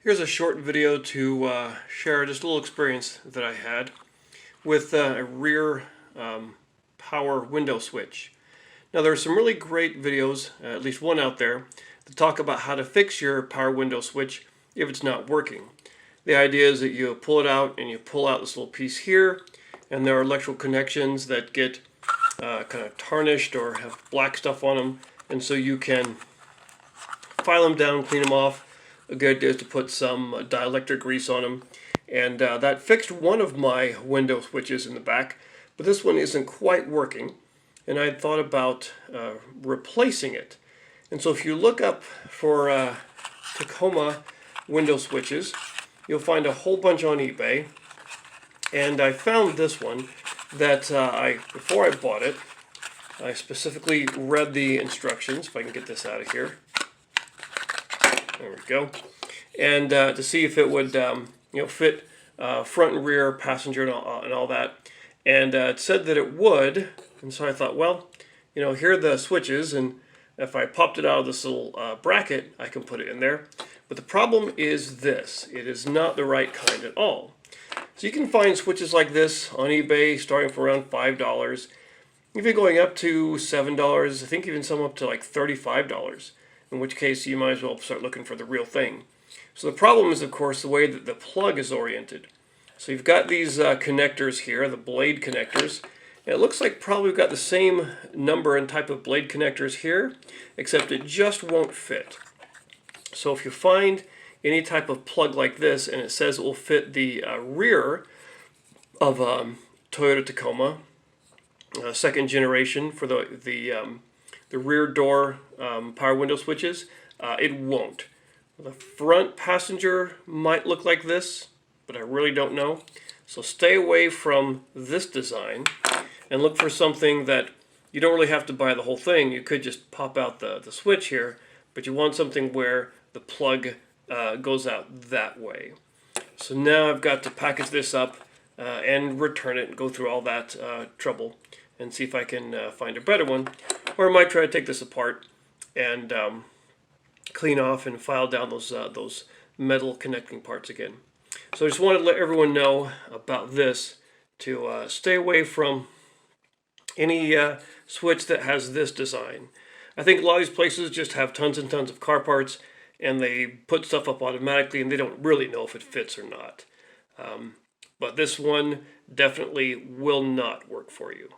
Here's a short video to share just a little experience that I had with a rear power window switch. Now there are some really great videos, at least one out there, that talk about how to fix your power window switch if it's not working. The idea is that you pull it out and you pull out this little piece here, and there are electrical connections that get kind of tarnished or have black stuff on them, and so you can file them down, clean them off. A good idea is to put some dielectric grease on them, and that fixed one of my window switches in the back, but this one isn't quite working, and I had thought about replacing it. And so if you look up for Tacoma window switches, you'll find a whole bunch on eBay, and I found this one that before I bought it, I specifically read the instructions, if I can get this out of here. There we go. And to see if it would fit front and rear passenger and all that. And it said that it would. And so I thought, well, here are the switches, and if I popped it out of this little bracket, I can put it in there. But the problem is this. It is not the right kind at all. So you can find switches like this on eBay starting for around $5. Even going up to $7, I think even some up to like $35. In which case you might as well start looking for the real thing. So the problem is, of course, the way that the plug is oriented. So you've got these connectors here, the blade connectors. And it looks like probably we've got the same number and type of blade connectors here, except it just won't fit. So if you find any type of plug like this and it says it will fit the rear of Toyota Tacoma, second generation for the rear door power window switches, it won't. The front passenger might look like this, but I really don't know. So stay away from this design and look for something that you don't really have to buy the whole thing. You could just pop out the switch here, but you want something where the plug goes out that way. So now I've got to package this up and return it and go through all that trouble and see if I can find a better one. Or I might try to take this apart and clean off and file down those metal connecting parts again. So I just wanted to let everyone know about this, to stay away from any switch that has this design. I think a lot of these places just have tons and tons of car parts, and they put stuff up automatically, and they don't really know if it fits or not. But this one definitely will not work for you.